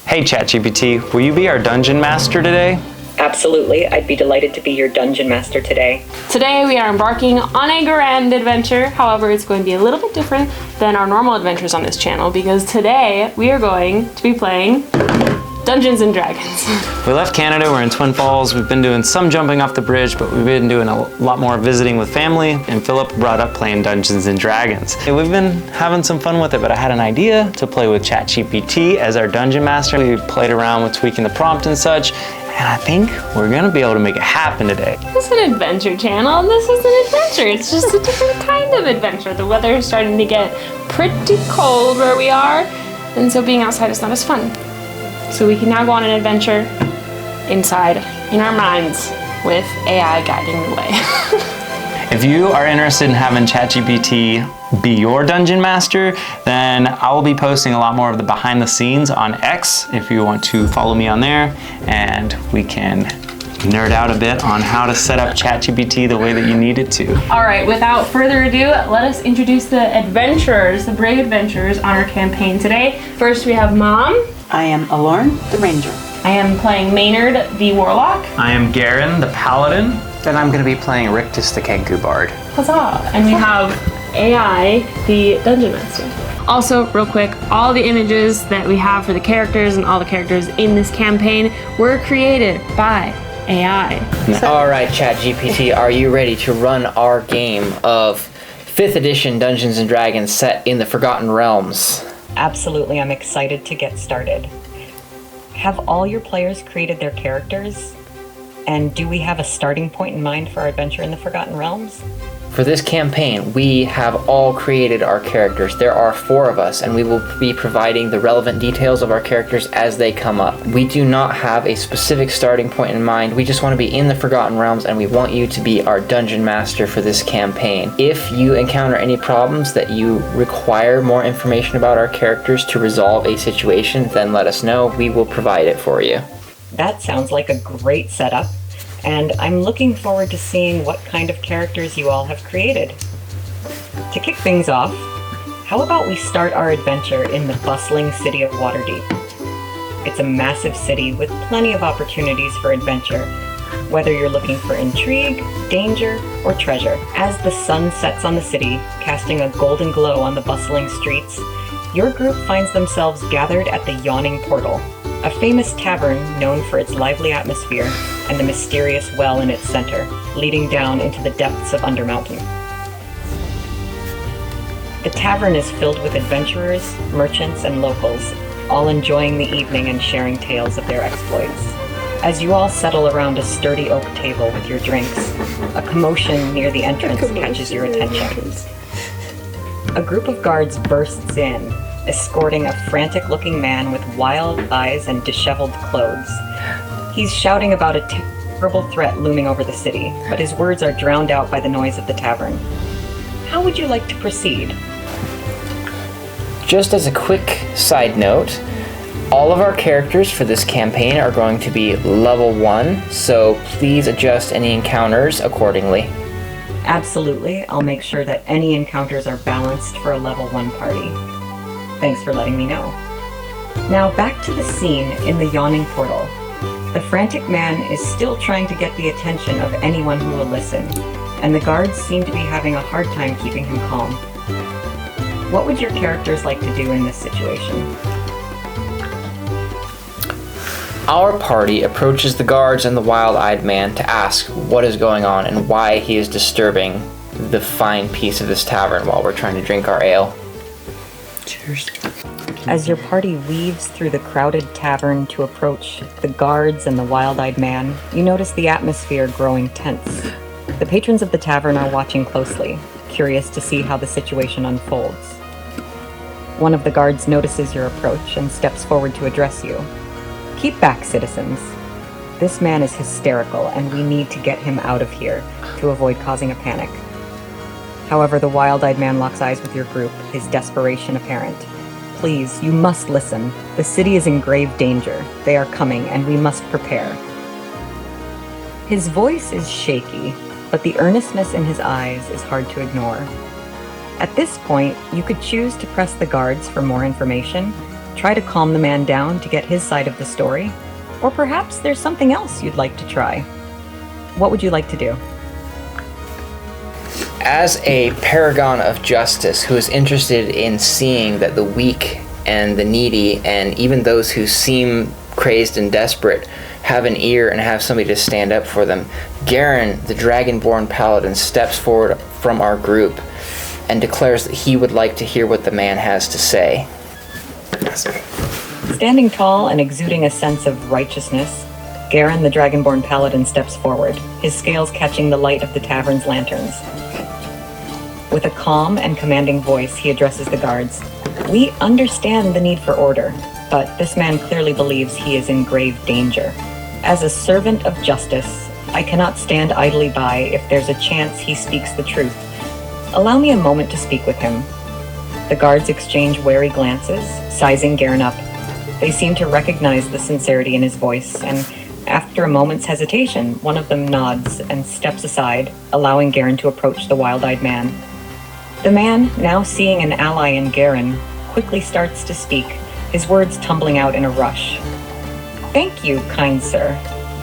Hey ChatGPT, will you be our dungeon master today? Absolutely, I'd be delighted to be your dungeon master today. Today we are embarking on a grand adventure. However, it's going to be a little bit different than our normal adventures on this channel because today we are going to be playing Dungeons and Dragons. We left Canada, we're in Twin Falls. We've been doing some jumping off the bridge, but we've been doing a lot more visiting with family, and Philip brought up playing Dungeons and Dragons. We've been having some fun with it, but I had an idea to play with ChatGPT as our dungeon master. We played around with tweaking the prompt and such, and I think we're gonna be able to make it happen today. This is an adventure channel, and this is an adventure. It's just a different kind of adventure. The weather is starting to get pretty cold where we are, and so being outside is not as fun. So we can now go on an adventure inside, in our minds, with AI guiding the way. If you are interested in having ChatGPT be your dungeon master, then I will be posting a lot more of the behind the scenes on X if you want to follow me on there, and we can nerd out a bit on how to set up ChatGPT the way that you need it to. All right, without further ado, let us introduce the adventurers, the brave adventurers on our campaign today. First we have Mom. I am Alorn, the Ranger. I am playing Maynard, the Warlock. I am Garen, the Paladin. And I'm going to be playing Rictus, the Kenku Bard. Huzzah! And we have AI, the Dungeon Master. Also, real quick, all the images that we have for the characters and all the characters in this campaign were created by AI. All right, ChatGPT, are you ready to run our game of 5th edition Dungeons and Dragons set in the Forgotten Realms? Absolutely, I'm excited to get started. Have all your players created their characters? And do we have a starting point in mind for our adventure in the Forgotten Realms? For this campaign, we have all created our characters. There are 4 of us, and we will be providing the relevant details of our characters as they come up. We do not have a specific starting point in mind. We just want to be in the Forgotten Realms, and we want you to be our dungeon master for this campaign. If you encounter any problems that you require more information about our characters to resolve a situation, then let us know. We will provide it for you. That sounds like a great setup, and I'm looking forward to seeing what kind of characters you all have created. To kick things off, how about we start our adventure in the bustling city of Waterdeep? It's a massive city with plenty of opportunities for adventure, whether you're looking for intrigue, danger, or treasure. As the sun sets on the city, casting a golden glow on the bustling streets, your group finds themselves gathered at the Yawning Portal, a famous tavern known for its lively atmosphere and the mysterious well in its center, leading down into the depths of Undermountain. The tavern is filled with adventurers, merchants, and locals, all enjoying the evening and sharing tales of their exploits. As you all settle around a sturdy oak table with your drinks, a commotion near the entrance catches your attention. A group of guards bursts in, escorting a frantic-looking man with wild eyes and disheveled clothes. He's shouting about a terrible threat looming over the city, but his words are drowned out by the noise of the tavern. How would you like to proceed? Just as a quick side note, all of our characters for this campaign are going to be level 1, so please adjust any encounters accordingly. Absolutely, I'll make sure that any encounters are balanced for a level 1 party. Thanks for letting me know. Now back to the scene in the Yawning Portal. The frantic man is still trying to get the attention of anyone who will listen, and the guards seem to be having a hard time keeping him calm. What would your characters like to do in this situation? Our party approaches the guards and the wild-eyed man to ask what is going on and why he is disturbing the fine peace of this tavern while we're trying to drink our ale. Cheers. As your party weaves through the crowded tavern to approach the guards and the wild-eyed man, you notice the atmosphere growing tense. The patrons of the tavern are watching closely, curious to see how the situation unfolds. One of the guards notices your approach and steps forward to address you. Keep back, citizens. This man is hysterical, and we need to get him out of here to avoid causing a panic. However, the wild-eyed man locks eyes with your group, his desperation apparent. Please, you must listen. The city is in grave danger. They are coming, and we must prepare. His voice is shaky, but the earnestness in his eyes is hard to ignore. At this point, you could choose to press the guards for more information, Try to calm the man down to get his side of the story. Or perhaps there's something else you'd like to try. What would you like to do? As a paragon of justice who is interested in seeing that the weak and the needy and even those who seem crazed and desperate have an ear and have somebody to stand up for them, Garen, the Dragonborn Paladin, steps forward from our group and declares that he would like to hear what the man has to say. Standing tall and exuding a sense of righteousness, Garen, the Dragonborn Paladin, steps forward, his scales catching the light of the tavern's lanterns. With a calm and commanding voice, he addresses the guards. We understand the need for order, but this man clearly believes he is in grave danger. As a servant of justice, I cannot stand idly by if there's a chance he speaks the truth. Allow me a moment to speak with him. The guards exchange wary glances, sizing Garen up. They seem to recognize the sincerity in his voice, and after a moment's hesitation, one of them nods and steps aside, allowing Garen to approach the wild-eyed man. The man, now seeing an ally in Garen, quickly starts to speak, his words tumbling out in a rush. Thank you, kind sir.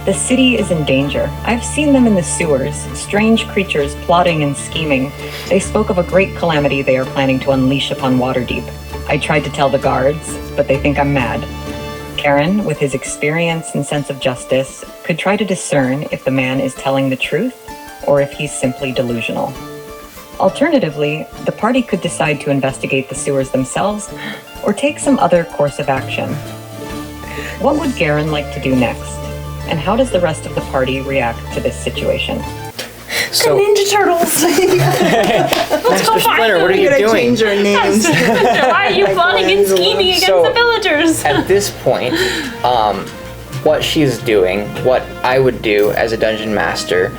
The city is in danger. I've seen them in the sewers, strange creatures plotting and scheming. They spoke of a great calamity they are planning to unleash upon Waterdeep. I tried to tell the guards, but they think I'm mad. Garen, with his experience and sense of justice, could try to discern if the man is telling the truth or if he's simply delusional. Alternatively, the party could decide to investigate the sewers themselves or take some other course of action. What would Garen like to do next? And how does the rest of the party react to this situation? So, Ninja Turtles! Mr. Splinter, what are you doing? Change our names. Why are you plotting and scheming against So- the villagers? At this point, what she's doing, what I would do as a dungeon master,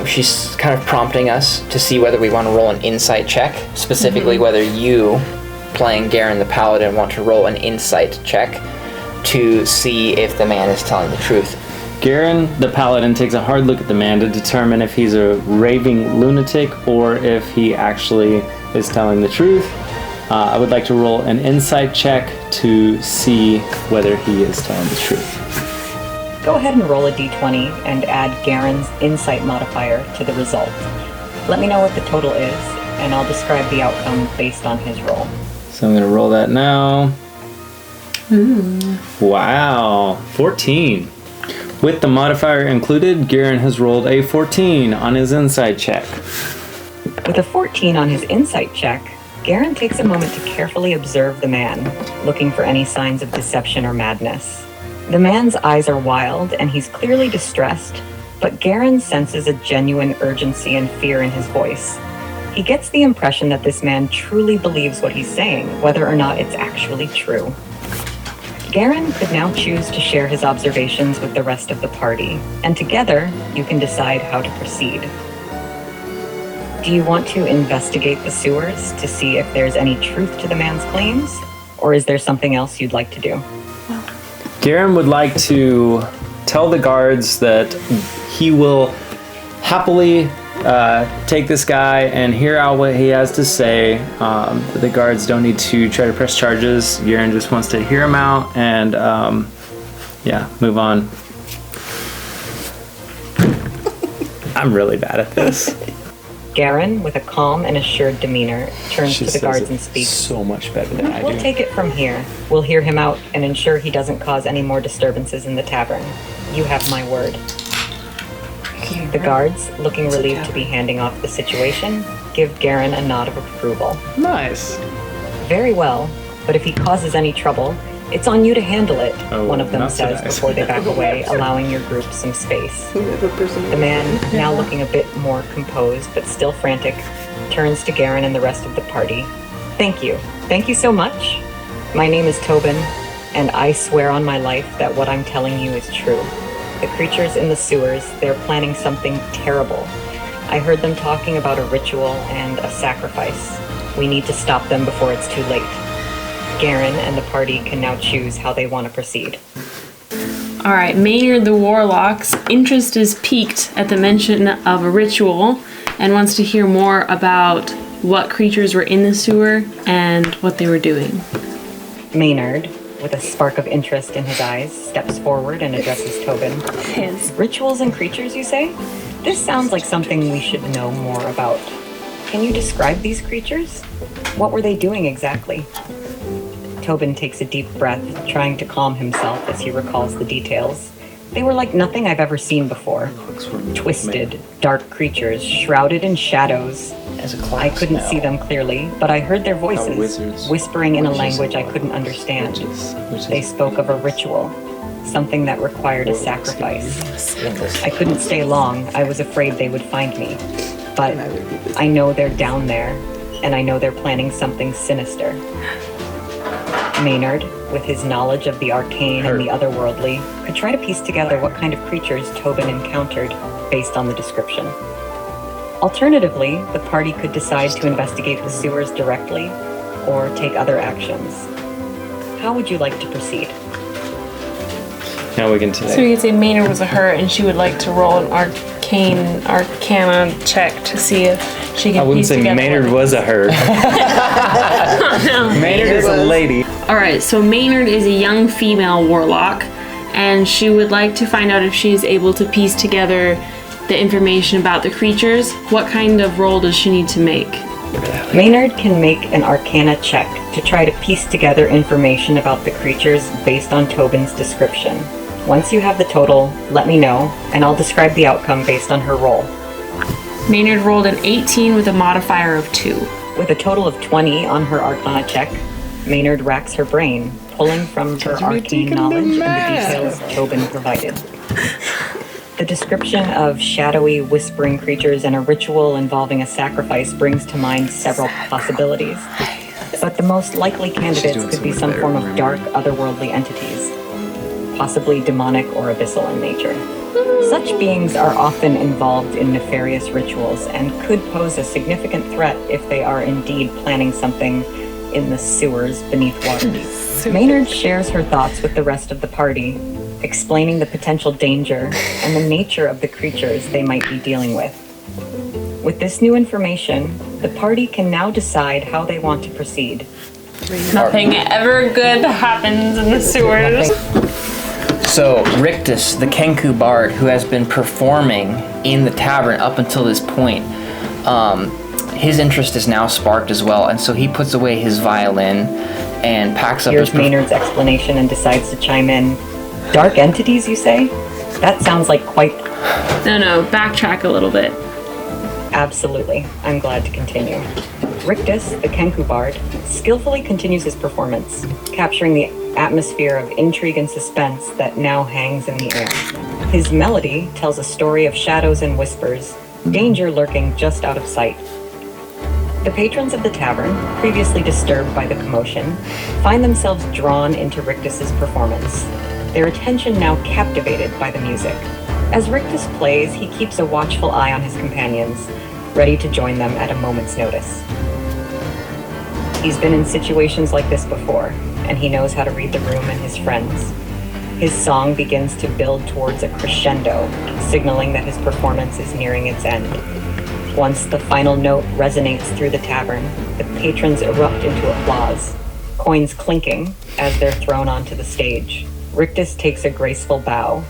she's kind of prompting us to see whether we want to roll an insight check, specifically whether you, playing Garen the Paladin, want to roll an insight check to see if the man is telling the truth. Garen, the paladin, takes a hard look at the man to determine if he's a raving lunatic or if he actually is telling the truth. I would like to roll an insight check to see whether he is telling the truth. Go ahead and roll a d20 and add Garen's insight modifier to the result. Let me know what the total is, and I'll describe the outcome based on his roll. So I'm going to roll that now. Wow, 14. With the modifier included, Garen has rolled a 14 on his insight check. With a 14 on his insight check, Garen takes a moment to carefully observe the man, looking for any signs of deception or madness. The man's eyes are wild, and he's clearly distressed, but Garen senses a genuine urgency and fear in his voice. He gets the impression that this man truly believes what he's saying, whether or not it's actually true. Garen could now choose to share his observations with the rest of the party, and together you can decide how to proceed. Do you want to investigate the sewers to see if there's any truth to the man's claims, or is there something else you'd like to do? Garen would like to tell the guards that he will happily take this guy and hear out what he has to say. The guards don't need to try to press charges. Garen just wants to hear him out and move on. I'm really bad at this. Garen, with a calm and assured demeanor, turns to the guards and speaks. So much better than I do. We'll take it from here. We'll hear him out and ensure he doesn't cause any more disturbances in the tavern. You have my word. The guards, looking relieved to be handing off the situation, give Garen a nod of approval. Nice. Very well, but if he causes any trouble, it's on you to handle it, Oh, one of them not so says nice. before they back away, allowing your group some space. The man, now looking a bit more composed but still frantic, turns to Garen and the rest of the party. Thank you. Thank you so much. My name is Tobin, and I swear on my life that what I'm telling you is true. The creatures in the sewers, they're planning something terrible. I heard them talking about a ritual and a sacrifice. We need to stop them before it's too late. Garen and the party can now choose how they want to proceed. All right, Maynard the Warlock's interest is piqued at the mention of a ritual and wants to hear more about what creatures were in the sewer and what they were doing. Maynard, with a spark of interest in his eyes, steps forward and addresses Tobin. His. Rituals and creatures, you say? This sounds like something we should know more about. Can you describe these creatures? What were they doing exactly? Tobin takes a deep breath, trying to calm himself as he recalls the details. They were like nothing I've ever seen before. Twisted, dark creatures, shrouded in shadows. As a class I couldn't now. see them clearly, but I heard their voices, wizards. whispering in a language I couldn't understand. They spoke of a ritual, something that required a sacrifice. I couldn't stay long. I was afraid they would find me. But I know they're down there, and I know they're planning something sinister. Maynard, with his knowledge of the arcane and the otherworldly, could try to piece together what kind of creatures Tobin encountered based on the description. Alternatively, the party could decide to investigate the sewers directly or take other actions. How would you like to proceed? Now we can So today. we could say Maynard was a her, and she would like to roll an arcana check to see if she can I wouldn't piece say together Maynard what- was a her. Maynard is a lady. Alright, so Maynard is a young female warlock, and she would like to find out if she is able to piece together the information about the creatures. What kind of roll does she need to make? Maynard can make an arcana check to try to piece together information about the creatures based on Tobin's description. Once you have the total, let me know, and I'll describe the outcome based on her roll. Maynard rolled an 18 with a modifier of 2. With a total of 20 on her arcana check, Maynard racks her brain, pulling from her arcane knowledge and the details Tobin provided. The description of shadowy, whispering creatures and a ritual involving a sacrifice brings to mind several possibilities. But the most likely candidates could be some form of dark, otherworldly entities, possibly demonic or abyssal in nature. Such beings are often involved in nefarious rituals and could pose a significant threat if they are indeed planning something in the sewers beneath Waterdeep. Maynard shares her thoughts with the rest of the party, explaining the potential danger and the nature of the creatures they might be dealing with. With this new information, the party can now decide how they want to proceed. Nothing ever good happens in the sewers. So, Rictus, the Kenku bard, who has been performing in the tavern up until this point, his interest is now sparked as well, and so he puts away his violin and packs up Here's his... Maynard's explanation and decides to chime in. Dark entities, you say? That sounds like quite... No, backtrack a little bit. Absolutely. I'm glad to continue. Rictus, the Kenku bard, skillfully continues his performance, capturing the atmosphere of intrigue and suspense that now hangs in the air. His melody tells a story of shadows and whispers, danger lurking just out of sight. The patrons of the tavern, previously disturbed by the commotion, find themselves drawn into Rictus's performance, their attention now captivated by the music. As Rictus plays, he keeps a watchful eye on his companions, ready to join them at a moment's notice. He's been in situations like this before, and he knows how to read the room and his friends. His song begins to build towards a crescendo, signaling that his performance is nearing its end. Once the final note resonates through the tavern, the patrons erupt into applause, coins clinking as they're thrown onto the stage. Rictus takes a graceful bow,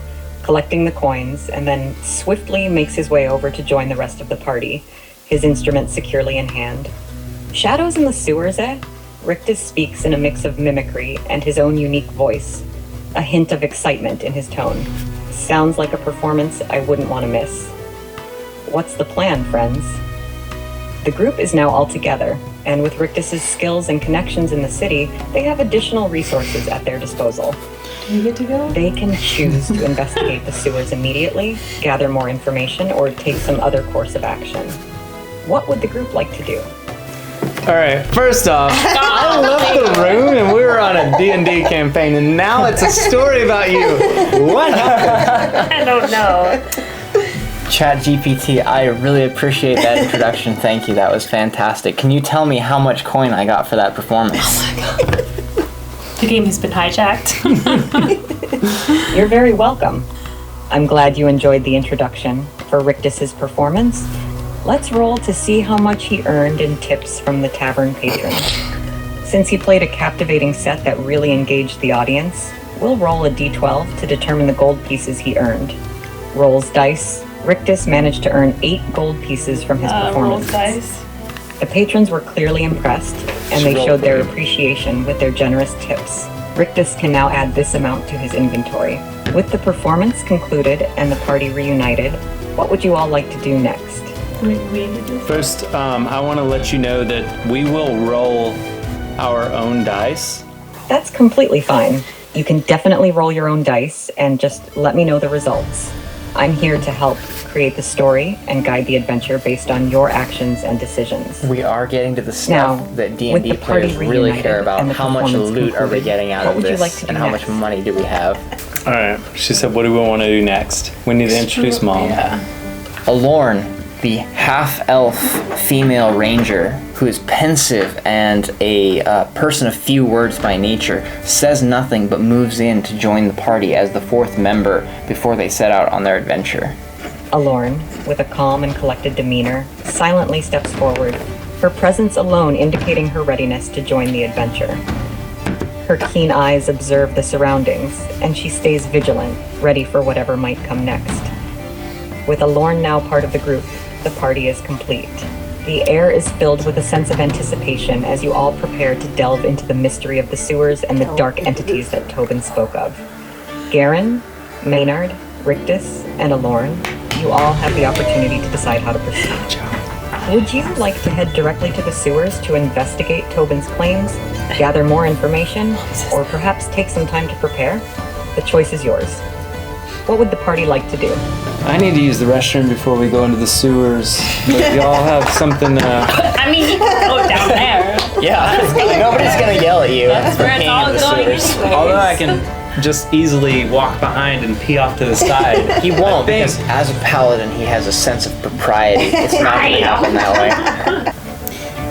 collecting the coins, and then swiftly makes his way over to join the rest of the party, his instrument securely in hand. Shadows in the sewers, eh? Rictus speaks in a mix of mimicry and his own unique voice, a hint of excitement in his tone. Sounds like a performance I wouldn't want to miss. What's the plan, friends? The group is now all together, and with Rictus's skills and connections in the city, they have additional resources at their disposal. Do you get to go? They can choose to investigate the sewers immediately, gather more information, or take some other course of action. What would the group like to do? All right, first off, I left the room and we were on a D&D campaign, and now it's a story about you. What happened? I don't know. ChatGPT, I really appreciate that introduction. Thank you, that was fantastic. Can you tell me how much coin I got for that performance? The game has been hijacked. You're very welcome. I'm glad you enjoyed the introduction. For Rictus's performance, let's roll to see how much he earned in tips from the tavern patrons. Since he played a captivating set that really engaged the audience, we'll roll a d12 to determine the gold pieces he earned. Rolls dice. Rictus managed to earn 8 gold pieces from his performance. Rolls dice. The patrons were clearly impressed, and they Roll showed their for you. appreciation with their generous tips. Rictus can now add this amount to his inventory. With the performance concluded and the party reunited, what would you all like to do next? First, I want to let you know that we will roll our own dice. That's completely fine. You can definitely roll your own dice and just let me know the results. I'm here to help create the story and guide the adventure based on your actions and decisions. We are getting to the stuff Now, that with D&D the party players really reunited care about. and the How much performance loot are we concluded, getting out what of would you this, like to do and how much next? money do we have? All right. She said, what do we want to do next? We need to introduce Mom. Alorn, the half-elf female ranger, who is pensive and a person of few words by nature, says nothing but moves in to join the party as the 4th member before they set out on their adventure. Alorn, with a calm and collected demeanor, silently steps forward, her presence alone indicating her readiness to join the adventure. Her keen eyes observe the surroundings, and she stays vigilant, ready for whatever might come next. With Alorn now part of the group, the party is complete. The air is filled with a sense of anticipation as you all prepare to delve into the mystery of the sewers and the dark entities that Tobin spoke of. Garen, Maynard, Rictus, and Alorn, you all have the opportunity to decide how to proceed. Would you like to head directly to the sewers to investigate Tobin's claims, gather more information, or perhaps take some time to prepare? The choice is yours. What would the party like to do? I need to use the restroom before we go into the sewers. But y'all have something. I mean, you can go down there. Yeah, nobody's gonna yell at you. That's for where it's peeing all in the going sewers. anyways. Although I can just easily walk behind and pee off to the side. He won't, I think- because as a paladin, he has a sense of propriety. It's not gonna happen that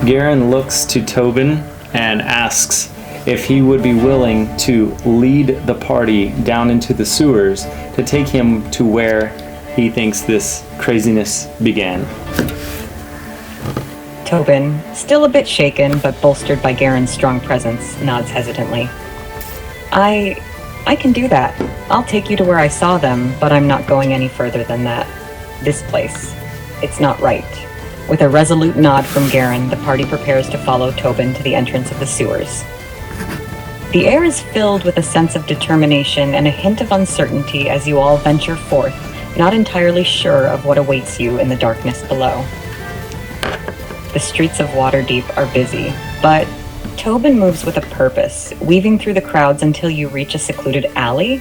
way. Garen looks to Tobin and asks if he would be willing to lead the party down into the sewers to take him to where he thinks this craziness began. Tobin, still a bit shaken but bolstered by Garen's strong presence, nods hesitantly. I can do that. I'll take you to where I saw them, but I'm not going any further than that. This place. It's not right. With a resolute nod from Garen, the party prepares to follow Tobin to the entrance of the sewers. The air is filled with a sense of determination and a hint of uncertainty as you all venture forth, not entirely sure of what awaits you in the darkness below. The streets of Waterdeep are busy, but Tobin moves with a purpose, weaving through the crowds until you reach a secluded alley.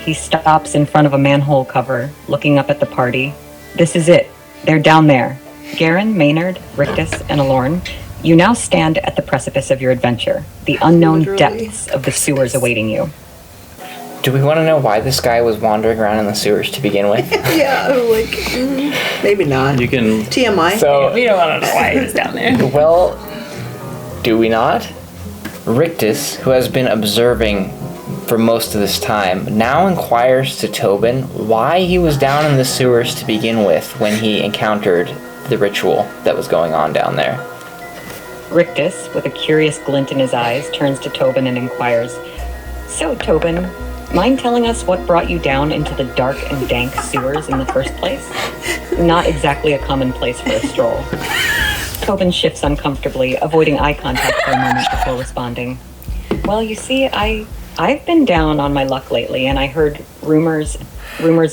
He stops in front of a manhole cover, looking up at the party. This is it. They're down there. Garen, Maynard, Rictus, and Alorn, you now stand at the precipice of your adventure, the unknown depths of the sewers awaiting you. Do we want to know why this guy was wandering around in the sewers to begin with? Yeah, like, maybe not. You can. TMI. So, We don't want to know why he's down there. well, do we not? Rictus, who has been observing for most of this time, now inquires to Tobin why he was down in the sewers to begin with when he encountered the ritual that was going on down there. Rictus, with a curious glint in his eyes, turns to Tobin and inquires, "So, Tobin, mind telling us what brought you down into the dark and dank sewers in the first place? Not exactly a common place for a stroll." Tobin shifts uncomfortably, avoiding eye contact for a moment before responding. "Well, you see, I've been down on my luck lately, and I heard rumors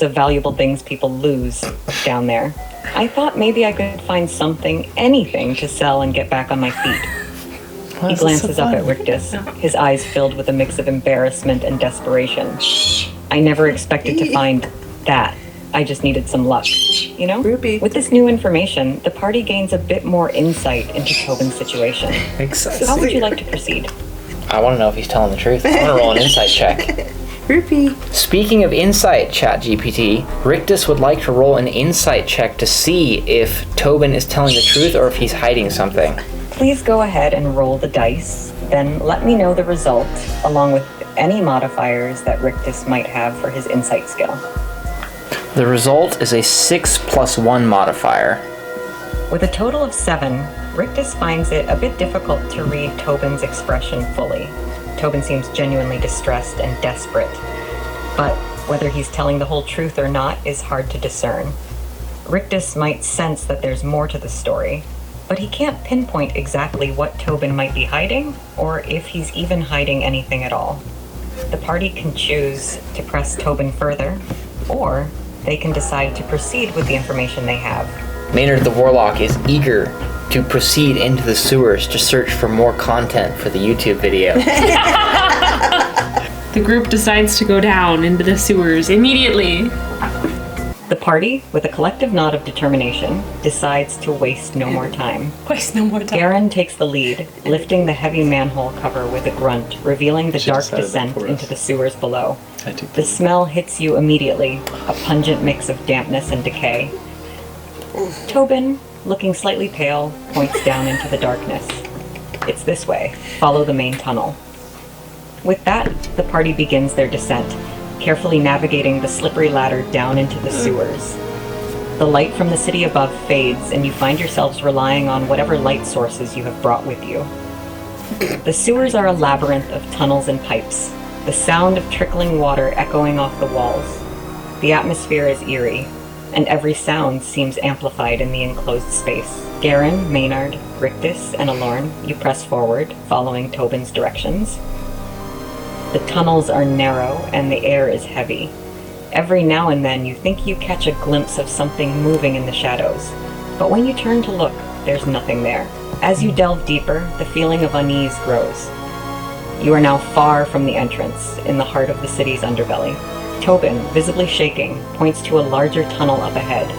of valuable things people lose down there. I thought maybe I could find something, anything, to sell and get back on my feet." He glances up at Rictus, his eyes filled with a mix of embarrassment and desperation. "I never expected to find that. I just needed some luck. You know? Ruby. With this new information, the party gains a bit more insight into Tobin's situation. How would you like to proceed?" I want to know if he's telling the truth. I want to roll an insight check. Rupee. Speaking of insight, ChatGPT, Rictus would like to roll an insight check to see if Tobin is telling the truth or if he's hiding something. Please go ahead and roll the dice, then let me know the result, along with any modifiers that Rictus might have for his insight skill. The result is a 6 + 1 modifier. With a total of 7, Rictus finds it a bit difficult to read Tobin's expression fully. Tobin seems genuinely distressed and desperate, but whether he's telling the whole truth or not is hard to discern. Rictus might sense that there's more to the story, but he can't pinpoint exactly what Tobin might be hiding, or if he's even hiding anything at all. The party can choose to press Tobin further, or they can decide to proceed with the information they have. Maynard the Warlock is eager to proceed into the sewers to search for more content for the YouTube video. The group decides to go down into the sewers immediately. The party, with a collective nod of determination, decides to waste no more time. Waste no more time. Garen takes the lead, lifting the heavy manhole cover with a grunt, revealing the dark decided that descent for us. into the sewers below. I took The smell hits you immediately, a pungent mix of dampness and decay. Tobin, looking slightly pale, points down into the darkness. It's this way. Follow the main tunnel. With that, the party begins their descent, carefully navigating the slippery ladder down into the sewers. The light from the city above fades, and you find yourselves relying on whatever light sources you have brought with you. The sewers are a labyrinth of tunnels and pipes, the sound of trickling water echoing off the walls. The atmosphere is eerie, and every sound seems amplified in the enclosed space. Garen, Maynard, Rictus, and Alorn, you press forward, following Tobin's directions. The tunnels are narrow, and the air is heavy. Every now and then you think you catch a glimpse of something moving in the shadows, but when you turn to look, there's nothing there. As you delve deeper, the feeling of unease grows. You are now far from the entrance, in the heart of the city's underbelly. Tobin, visibly shaking, points to a larger tunnel up ahead.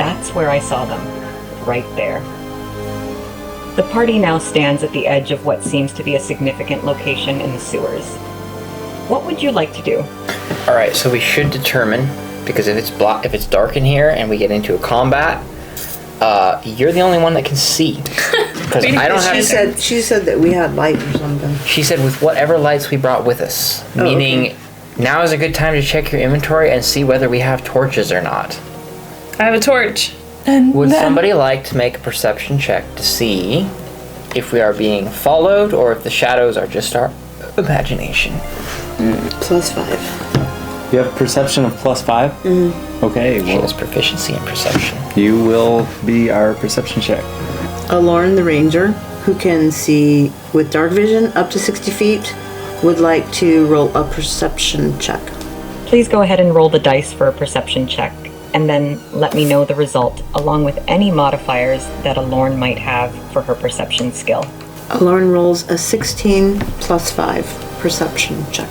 That's where I saw them, right there. The party now stands at the edge of what seems to be a significant location in the sewers. What would you like to do? All right, so we should determine, because if it's dark in here and we get into a combat, you're the only one that can see. Because I don't have. She said that we had light or something. She said with whatever lights we brought with us, meaning now is a good time to check your inventory and see whether we have torches or not. I have a torch. Would somebody like to make a perception check to see if we are being followed or if the shadows are just our imagination? +5. You have perception of +5? Mm-hmm. Okay, She well, has proficiency in perception. you will be our perception check. Alorn the Ranger, who can see with dark vision up to 60 feet, would like to roll a perception check. Please go ahead and roll the dice for a perception check, and then let me know the result, along with any modifiers that Alorn might have for her perception skill. Alorn rolls a 16 +5 perception check.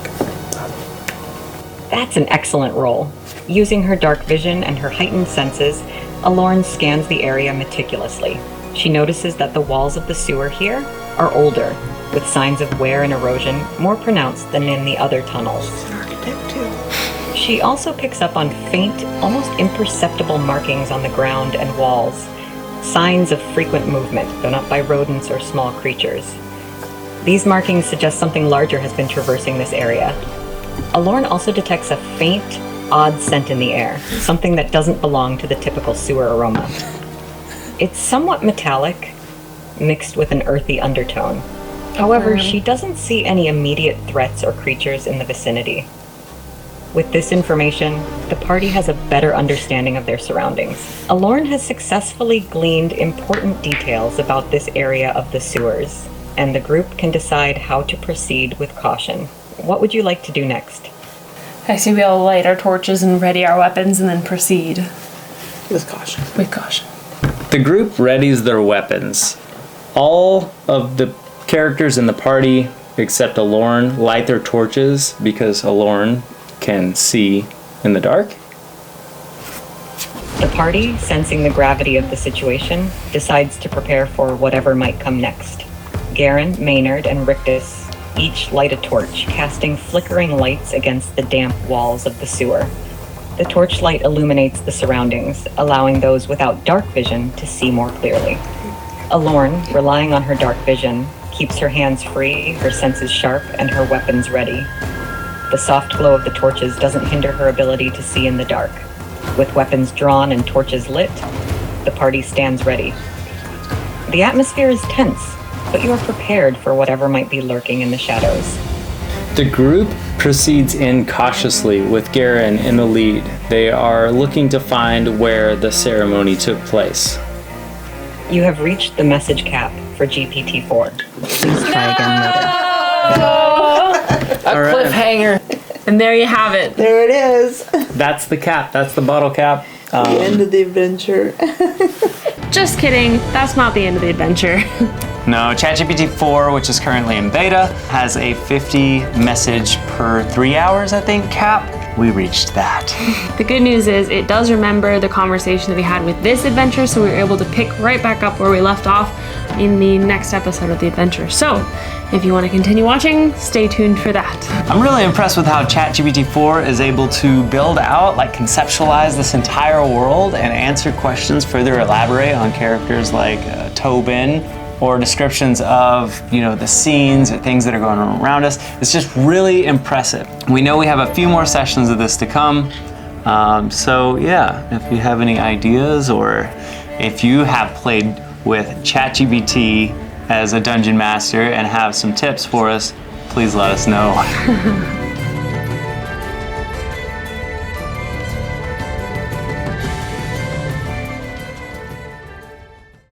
That's an excellent roll. Using her dark vision and her heightened senses, Alorn scans the area meticulously. She notices that the walls of the sewer here are older, with signs of wear and erosion more pronounced than in the other tunnels. An architect too. She also picks up on faint, almost imperceptible markings on the ground and walls, signs of frequent movement, though not by rodents or small creatures. These markings suggest something larger has been traversing this area. Alorn also detects a faint, odd scent in the air, something that doesn't belong to the typical sewer aroma. It's somewhat metallic, mixed with an earthy undertone. However, she doesn't see any immediate threats or creatures in the vicinity. With this information, the party has a better understanding of their surroundings. Alorn has successfully gleaned important details about this area of the sewers, and the group can decide how to proceed with caution. What would you like to do next? I say we all light our torches and ready our weapons and then proceed. With caution. With caution. The group readies their weapons. All of the characters in the party, except Alorn, light their torches because Alorn can see in the dark. The party, sensing the gravity of the situation, decides to prepare for whatever might come next. Garen, Maynard, and Rictus each light a torch, casting flickering lights against the damp walls of the sewer. The torchlight illuminates the surroundings, allowing those without dark vision to see more clearly. Alorn, relying on her dark vision, keeps her hands free, her senses sharp, and her weapons ready. The soft glow of the torches doesn't hinder her ability to see in the dark. With weapons drawn and torches lit, the party stands ready. The atmosphere is tense, but you are prepared for whatever might be lurking in the shadows. The group proceeds in cautiously with Garen in the lead. They are looking to find where the ceremony took place. You have reached the message cap for GPT-4. Please try again later. A cliffhanger. And there you have it. There it is. That's the cap. That's the bottle cap. The end of the adventure. Just kidding. That's not the end of the adventure. No, ChatGPT 4, which is currently in beta, has a 50 message per 3 hours, I think, cap. We reached that. The good news is it does remember the conversation that we had with this adventure, so we were able to pick right back up where we left off in the next episode of the adventure. So, if you want to continue watching, stay tuned for that. I'm really impressed with how ChatGPT 4 is able to build out, like conceptualize this entire world and answer questions, further elaborate on characters like Tobin, or descriptions of, the scenes or things that are going on around us. It's just really impressive. We know we have a few more sessions of this to come. So yeah, if you have any ideas or if you have played with ChatGPT as a dungeon master and have some tips for us, please let us know.